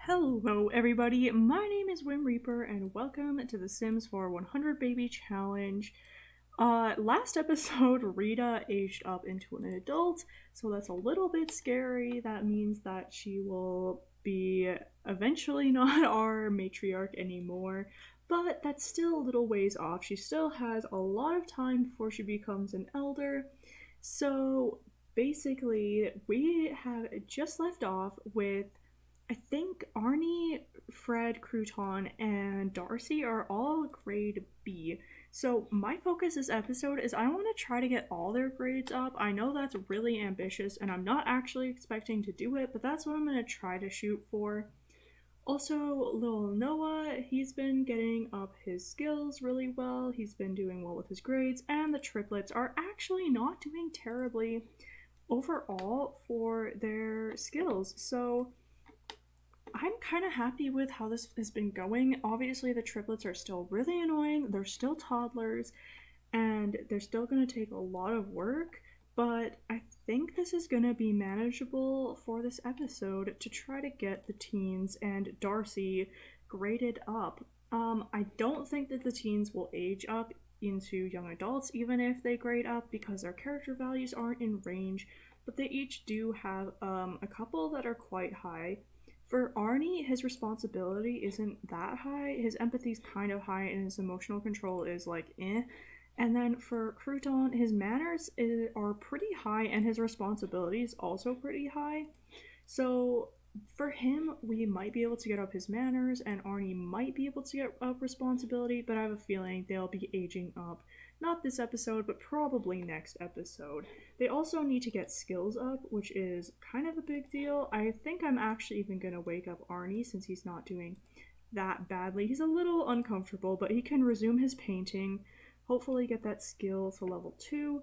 Hello everybody, my name is whimreaper and welcome to the Sims 4 100 Baby Challenge. Last episode, Rita aged up into an adult, so that's a little bit scary. That means that she will be eventually not our matriarch anymore, but that's still a little ways off. She still has a lot of time before she becomes an elder. So basically, we have just left off with I think Arnie, Fred, Crouton, and Darcy are all grade B. So my focus this episode is I want to try to get all their grades up. I know that's really ambitious and I'm not actually expecting to do it, but that's what I'm going to try to shoot for. Also, little Noah, he's been getting up his skills really well. He's been doing well with his grades, and the triplets are actually not doing terribly overall for their skills. So I'm kind of happy with how this has been going. Obviously, the triplets are still really annoying. They're still toddlers, and they're still going to take a lot of work. But I think this is going to be manageable for this episode to try to get the teens and Darcy graded up. I don't think that the teens will age up into young adults, even if they grade up, because their character values aren't in range. But they each do have a couple that are quite high. For Arnie, his responsibility isn't that high. His empathy's kind of high, and his emotional control is like eh. And then for Crouton, his manners are pretty high, and his responsibility is also pretty high. So for him, we might be able to get up his manners, and Arnie might be able to get up responsibility, but I have a feeling they'll be aging up. Not this episode, but probably next episode. They also need to get skills up, which is kind of a big deal. I think I'm actually even going to wake up Arnie since he's not doing that badly. He's a little uncomfortable, but he can resume his painting, hopefully get that skill to level 2.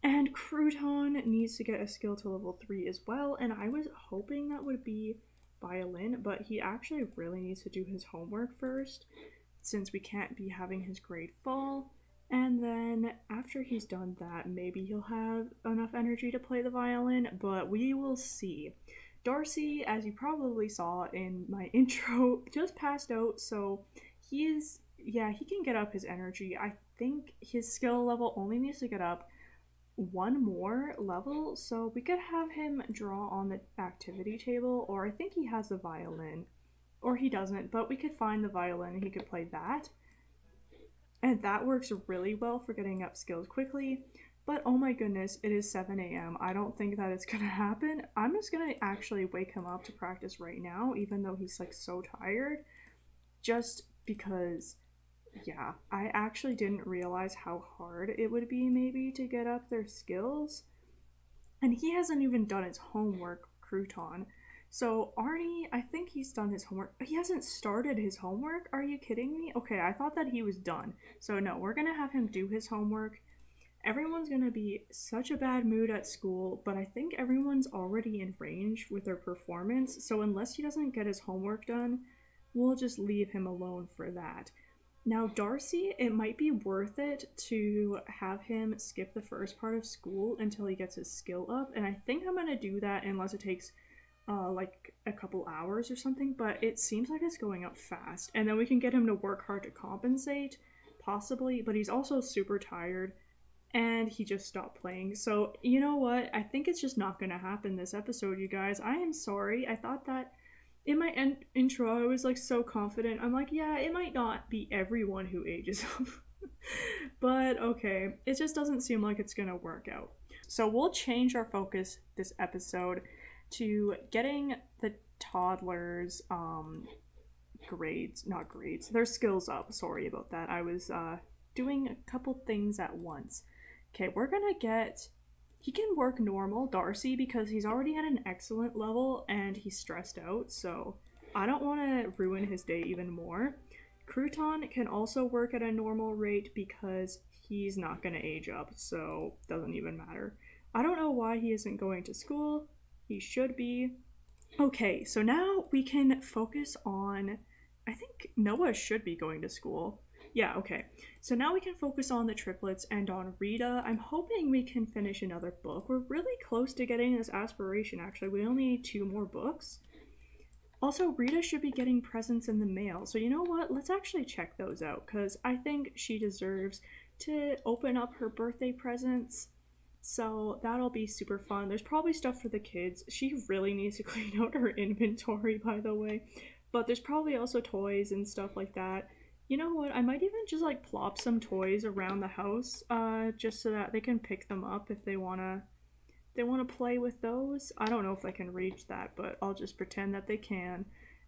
And Crouton needs to get a skill to level 3 as well, and I was hoping that would be violin, but he actually really needs to do his homework first, since we can't be having his grade fall. And then after he's done that, maybe he'll have enough energy to play the violin, but we will see. Darcy, as you probably saw in my intro, just passed out, so he can get up his energy. I think his skill level only needs to get up one more level, so we could have him draw on the activity table, or I think he has the violin, or he doesn't, but we could find the violin and he could play that. And that works really well for getting up skills quickly. But oh my goodness, it is 7 a.m. I don't think that it's gonna happen. I'm just gonna actually wake him up to practice right now, even though he's like so tired. Just because, yeah, I actually didn't realize how hard it would be maybe to get up their skills. And he hasn't even done his homework, Crouton. So Arnie, I think he's done his homework. He hasn't started his homework? Are you kidding me? Okay, I thought that he was done. So no, we're gonna have him do his homework. Everyone's gonna be such a bad mood at school, but I think everyone's already in range with their performance, so unless he doesn't get his homework done, we'll just leave him alone for that. Now, Darcy, it might be worth it to have him skip the first part of school until he gets his skill up, and I think I'm gonna do that unless it takes like a couple hours or something, but it seems like it's going up fast. And then we can get him to work hard to compensate, possibly, but he's also super tired and he just stopped playing. So, you know what? I think it's just not gonna happen this episode, you guys. I am sorry. I thought that in my intro, I was like so confident. I'm like, yeah, it might not be everyone who ages up. But okay, it just doesn't seem like it's gonna work out. So we'll change our focus this episode to getting the toddlers grades, not grades, their skills up. Sorry about that. I was doing a couple things at once. Okay, we're gonna get he can work normal Darcy because he's already at an excellent level and he's stressed out, so I don't want to ruin his day even more. Crouton can also work at a normal rate because he's not going to age up, so doesn't even matter. I don't know why he isn't going to school. He should be. Okay, so now we can focus on. I think Noah should be going to school. Yeah, okay. So now we can focus on the triplets and on Rita. I'm hoping we can finish another book. We're really close to getting this aspiration, actually. We only need 2 more books. Also, Rita should be getting presents in the mail. So, you know what? Let's actually check those out because I think she deserves to open up her birthday presents. So, that'll be super fun. There's probably stuff for the kids. She really needs to clean out her inventory, by the way. But there's probably also toys and stuff like that. You know what? I might even just like plop some toys around the house just so that they can pick them up if they want to play with those. I don't know if I can reach that, but I'll just pretend that they can.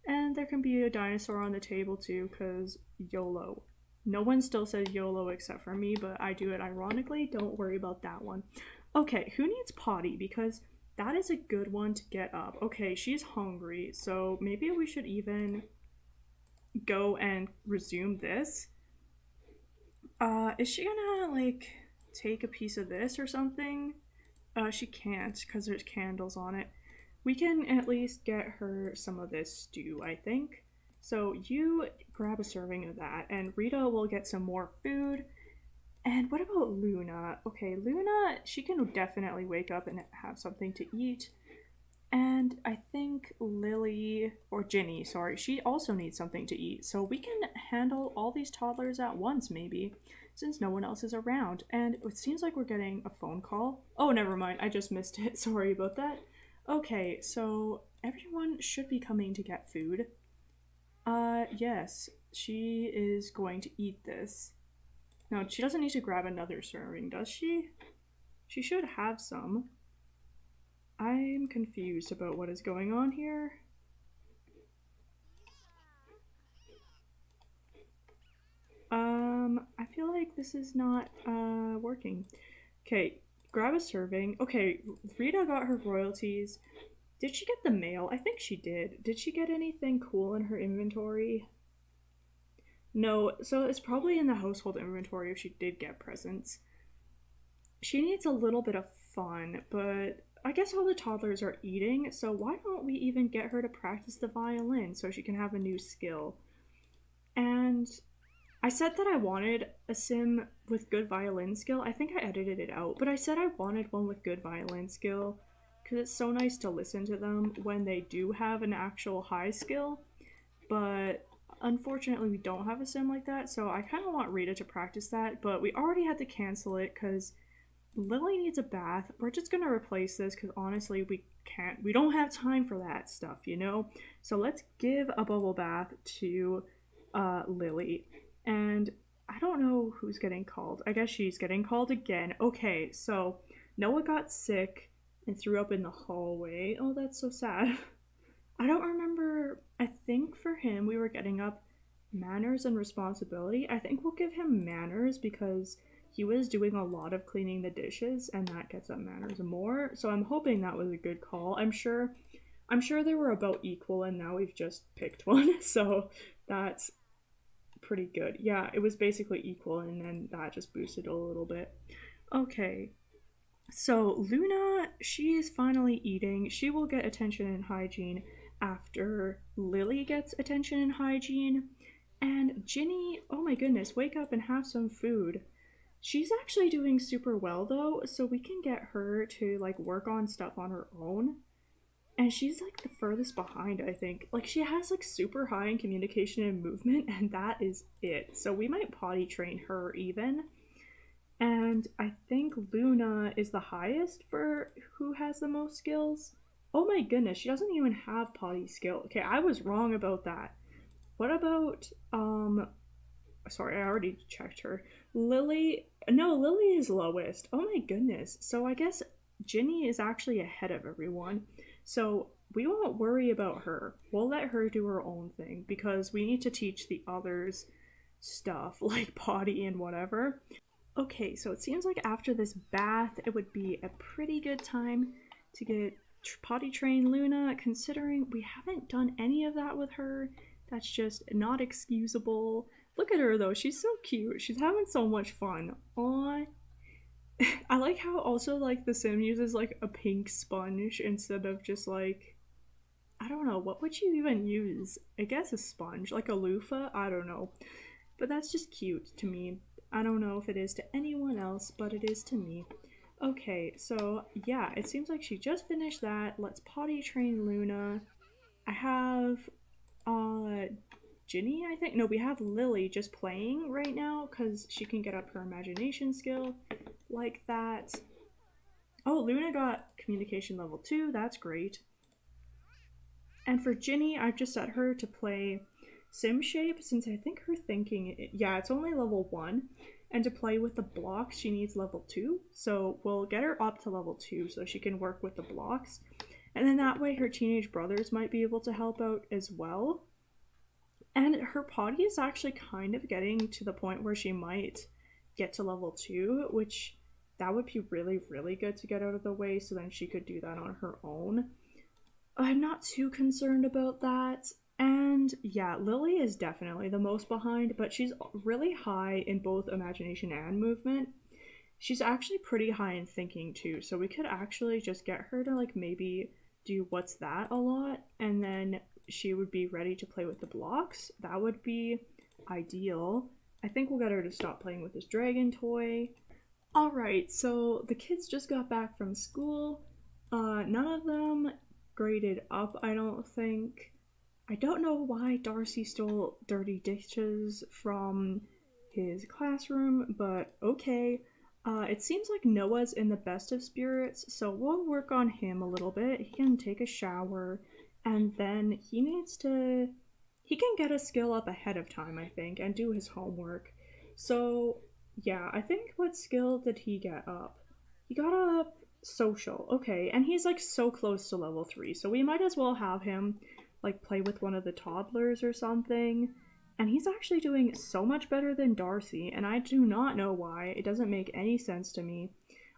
And there can be a dinosaur on the table too, because YOLO. No one still says YOLO except for me, but I do it ironically. Don't worry about that one. Okay, who needs potty? Because that is a good one to get up. Okay, she's hungry, so maybe we should even go and resume this. Is she gonna like take a piece of this or something? She can't because there's candles on it. We can at least get her some of this stew, I think. So you grab a serving of that, and Rita will get some more food. And what about Luna? Okay, Luna, she can definitely wake up and have something to eat. And I think Lily, or Ginny, sorry, she also needs something to eat. So we can handle all these toddlers at once, maybe, since no one else is around. And it seems like we're getting a phone call. Oh, never mind, I just missed it. Sorry about that. Okay, so everyone should be coming to get food. Yes, she is going to eat this. No, she doesn't need to grab another serving, does she? She should have some. I'm confused about what is going on here. I feel like this is not working. Okay, grab a serving. Okay, Rita got her royalties. Did she get the mail? I think she did. Did she get anything cool in her inventory? No, so it's probably in the household inventory if she did get presents. She needs a little bit of fun, but I guess all the toddlers are eating, so why don't we even get her to practice the violin so she can have a new skill? And I said that I wanted a sim with good violin skill. I think I edited it out, but I said I wanted one with good violin skill because it's so nice to listen to them when they do have an actual high skill. But unfortunately, we don't have a sim like that, so I kind of want Rita to practice that, but we already had to cancel it because Lily needs a bath. We're just gonna replace this because honestly, we don't have time for that stuff, you know? So let's give a bubble bath to Lily. And I don't know who's getting called. I guess she's getting called again. Okay, so Noah got sick and threw up in the hallway. Oh, that's so sad. I don't remember. I think for him, we were getting up manners and responsibility. I think we'll give him manners because he was doing a lot of cleaning the dishes and that gets up manners more. So I'm hoping that was a good call. I'm sure they were about equal and now we've just picked one. So that's pretty good. Yeah, it was basically equal and then that just boosted a little bit. Okay. So Luna, she is finally eating. She will get attention and hygiene after Lily gets attention and hygiene. And Ginny, oh my goodness, wake up and have some food. She's actually doing super well though, so we can get her to like work on stuff on her own. And she's like the furthest behind, I think. Like she has like super high in communication and movement, and that is it. So we might potty train her even. And I think Luna is the highest for who has the most skills. Oh my goodness, she doesn't even have potty skill. Okay, I was wrong about that. What about sorry, I already checked her. Lily, no, Lily is lowest. Oh my goodness. So I guess Ginny is actually ahead of everyone. So we won't worry about her. We'll let her do her own thing because we need to teach the others stuff like potty and whatever. Okay, so it seems like after this bath, it would be a pretty good time to get potty train Luna, considering we haven't done any of that with her. That's just not excusable. Look at her though, she's so cute. She's having so much fun. Aw. I like how also like the sim uses like a pink sponge instead of just like I don't know, what would you even use? I guess a sponge, like a loofah? I don't know. But that's just cute to me. I don't know if it is to anyone else, but it is to me. Okay, so yeah, it seems like she just finished that. Let's potty train Luna. I have Ginny, I think. No, we have Lily just playing right now because she can get up her imagination skill like that. Oh, Luna got communication level 2. That's great. And for Ginny, I've just set her to play Sim Shape since I think her thinking, yeah, it's only level 1. And to play with the blocks, she needs level 2. So we'll get her up to level 2 so she can work with the blocks. And then that way her teenage brothers might be able to help out as well. And her potty is actually kind of getting to the point where she might get to level 2, which that would be really, really good to get out of the way so then she could do that on her own. I'm not too concerned about that. And yeah, Lily is definitely the most behind, but she's really high in both imagination and movement. She's actually pretty high in thinking too, so we could actually just get her to like maybe do what's that a lot, and then she would be ready to play with the blocks. That would be ideal. I think we'll get her to stop playing with this dragon toy. Alright, so the kids just got back from school. None of them graded up, I don't think. I don't know why Darcy stole dirty dishes from his classroom, but okay. It seems like Noah's in the best of spirits, so we'll work on him a little bit. He can take a shower, and then he can get a skill up ahead of time, I think, and do his homework. So, yeah, I think what skill did he get up? He got up social, okay, and he's like so close to level 3, so we might as well have him like play with one of the toddlers or something. And he's actually doing so much better than Darcy, and I do not know why. It doesn't make any sense to me.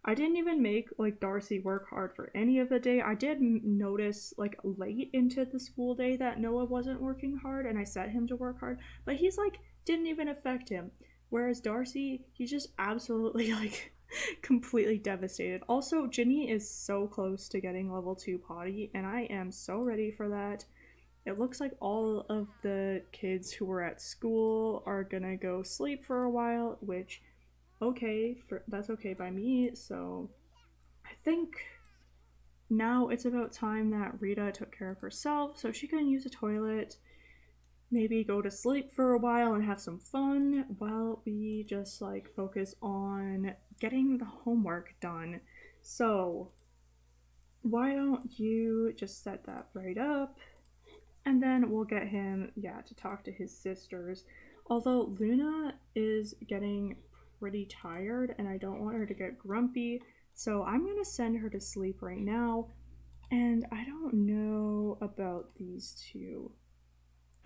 I didn't even make like Darcy work hard for any of the day. I did notice like late into the school day that Noah wasn't working hard and I set him to work hard, but he's like didn't even affect him. Whereas Darcy, he's just absolutely like completely devastated. Also, Ginny is so close to getting level 2 potty, and I am so ready for that. It looks like all of the kids who were at school are gonna go sleep for a while, which that's okay by me. So I think now it's about time that Rita took care of herself so she can use a toilet, maybe go to sleep for a while and have some fun while we just like focus on getting the homework done. So why don't you just set that right up? And then we'll get him, yeah, to talk to his sisters. Although Luna is getting pretty tired and I don't want her to get grumpy, so I'm gonna send her to sleep right now. And I don't know about these two.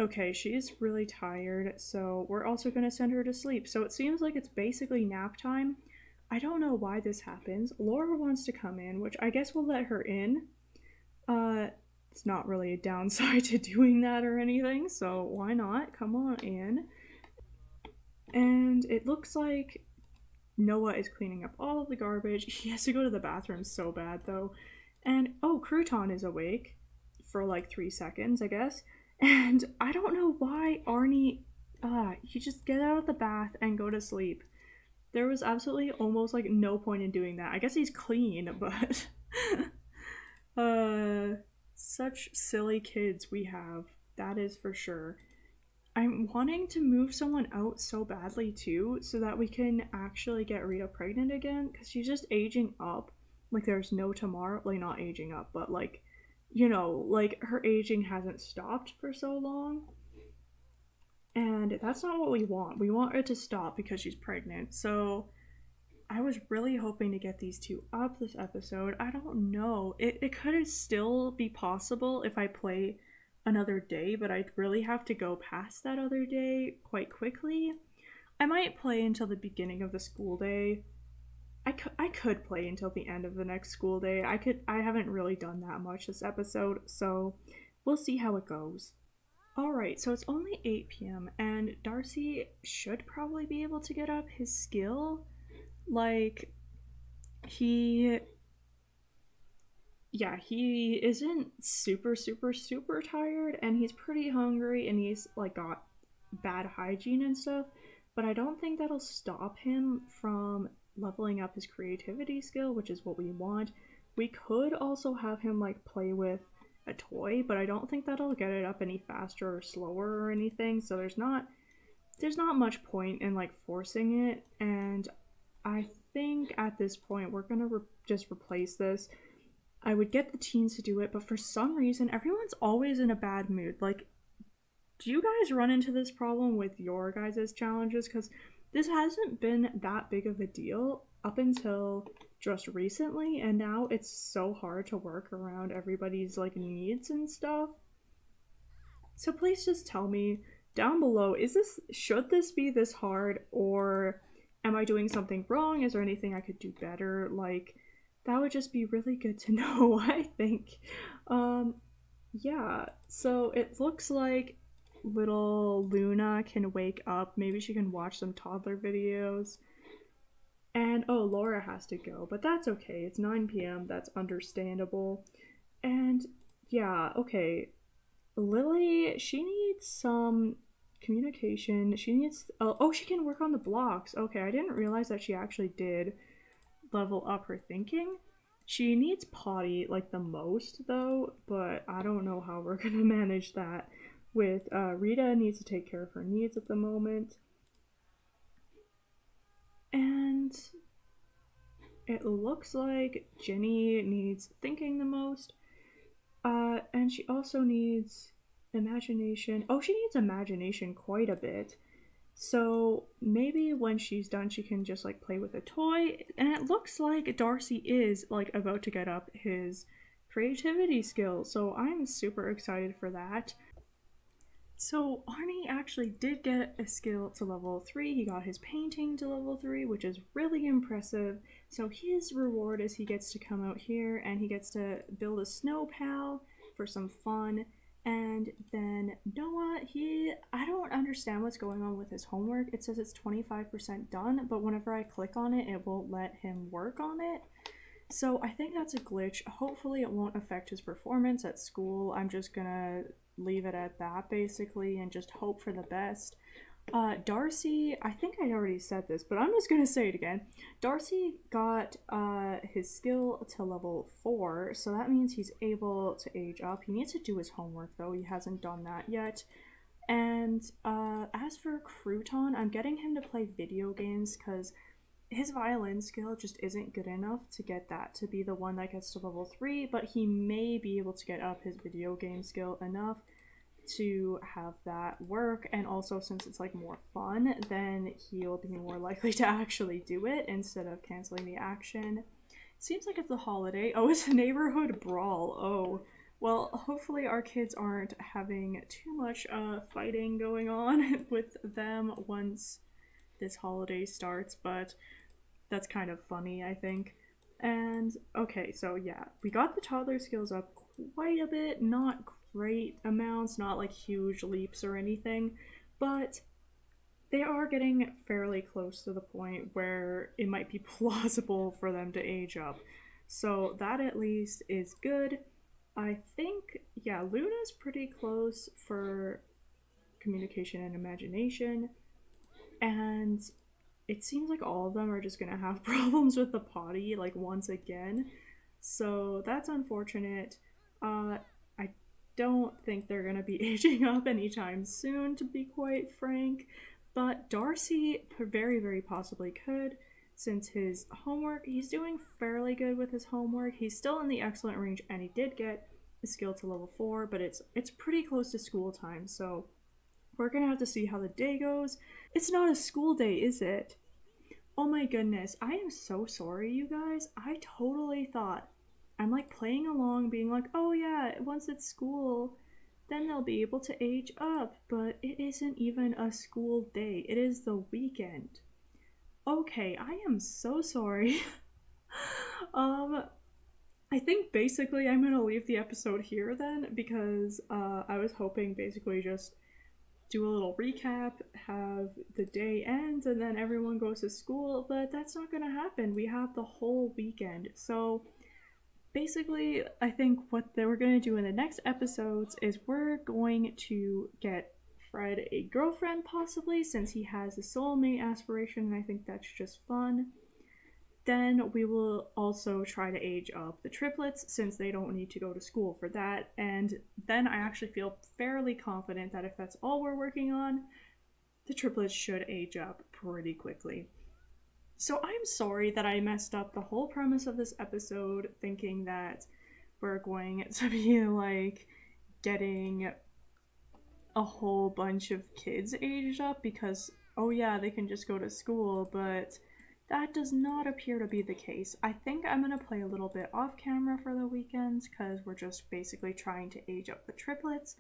Okay, she's really tired, so we're also gonna send her to sleep. So it seems like it's basically nap time. I don't know why this happens. Laura wants to come in, which I guess we'll let her in. Uh, it's not really a downside to doing that or anything, so why not? Come on in. And it looks like Noah is cleaning up all of the garbage. He has to go to the bathroom so bad though. And oh, Crouton is awake for like 3 seconds, I guess. And I don't know why Arnie, you just get out of the bath and go to sleep. There was absolutely almost like no point in doing that. I guess he's clean, but such silly kids we have. That is for sure. I'm wanting to move someone out so badly too, so that we can actually get Rita pregnant again, because she's just aging up. Like there's no tomorrow. Like not aging up, but like, like her aging hasn't stopped for so long. And that's not what we want. We want it to stop because she's pregnant. So I was really hoping to get these two up this episode. I don't know. It could still be possible if I play another day, but I'd really have to go past that other day quite quickly. I might play until the beginning of the school day. I could play until the end of the next school day. I haven't really done that much this episode, so we'll see how it goes. Alright, so it's only 8 p.m. and Darcy should probably be able to get up his skill. Like, he he isn't super super super tired and he's pretty hungry and he's like got bad hygiene and stuff, but I don't think that'll stop him from leveling up his creativity skill, which is what we want. We could also have him like play with a toy, but I don't think that'll get it up any faster or slower or anything, so there's not much point in like forcing it. And I think at this point we're gonna just replace this. I would get the teens to do it, but for some reason everyone's always in a bad mood. Like, do you guys run into this problem with your guys' challenges? Because this hasn't been that big of a deal up until just recently, and now it's so hard to work around everybody's like needs and stuff. So please just tell me down below, should this be this hard, or am I doing something wrong? Is there anything I could do better? Like, that would just be really good to know, I think. Um yeah, so it looks like little Luna can wake up. Maybe she can watch some toddler videos. And oh, Laura has to go, but that's okay. It's 9 p.m. That's understandable. And yeah, okay. Lily, she needs some communication. She needs. Oh, she can work on the blocks. Okay, I didn't realize that she actually did level up her thinking. She needs potty like the most though, but I don't know how we're gonna manage that. With Rita needs to take care of her needs at the moment, and it looks like Jenny needs thinking the most. And she also needs imagination. Oh, she needs imagination quite a bit. So maybe when she's done, she can just like play with a toy. And it looks like Darcy is like about to get up his creativity skills. So I'm super excited for that. So Arnie actually did get a skill to level 3. He got his painting to level 3, which is really impressive. So his reward is he gets to come out here and he gets to build a snow pal for some fun. And then Noah, I don't understand what's going on with his homework. It says it's 25% done, but whenever I click on it, it won't let him work on it. So I think that's a glitch. Hopefully it won't affect his performance at school. I'm just gonna leave it at that basically and just hope for the best. Darcy, I think I already said this, but I'm just gonna say it again. Darcy got his skill to level 4, so that means he's able to age up. He needs to do his homework though, he hasn't done that yet. And as for Crouton, I'm getting him to play video games because his violin skill just isn't good enough to get that to be the one that gets to level 3, but he may be able to get up his video game skill enough to have that work. And also, since it's like more fun, then he'll be more likely to actually do it instead of canceling the action. Seems like it's a holiday. Oh, it's a neighborhood brawl. Oh, well, hopefully our kids aren't having too much fighting going on with them once this holiday starts, but that's kind of funny, I think. And okay, so yeah, we got the toddler skills up quite a bit, not great amounts, not like huge leaps or anything, but they are getting fairly close to the point where it might be plausible for them to age up. So that at least is good. I think, yeah, Luna's pretty close for communication and imagination, and it seems like all of them are just gonna have problems with the potty, like once again. So that's unfortunate. I don't think they're gonna be aging up anytime soon, to be quite frank. But Darcy very, very possibly could, since his homework, he's doing fairly good with his homework. He's still in the excellent range, and he did get a skill to level 4, but it's pretty close to school time, so we're gonna have to see how the day goes. It's not a school day, is it? Oh my goodness, I am so sorry, you guys. I totally thought I'm like playing along, being like, oh yeah, once it's school, then they'll be able to age up. But it isn't even a school day, it is the weekend. Okay, I am so sorry. um, I think basically I'm gonna leave the episode here then, because I was hoping basically just do a little recap, have the day end, and then everyone goes to school, but that's not gonna happen. We have the whole weekend. So basically, I think what we're gonna do in the next episodes is we're going to get Fred a girlfriend, possibly, since he has a soulmate aspiration, and I think that's just fun. Then we will also try to age up the triplets since they don't need to go to school for that. And then I actually feel fairly confident that if that's all we're working on, the triplets should age up pretty quickly. So I'm sorry that I messed up the whole premise of this episode thinking that we're going to be like getting a whole bunch of kids aged up because, oh yeah, they can just go to school, but that does not appear to be the case. I think I'm gonna play a little bit off camera for the weekends because we're just basically trying to age up the triplets.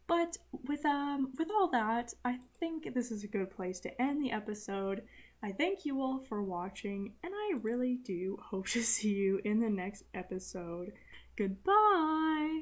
But with all that, I think this is a good place to end the episode. I thank you all for watching, and I really do hope to see you in the next episode. Goodbye!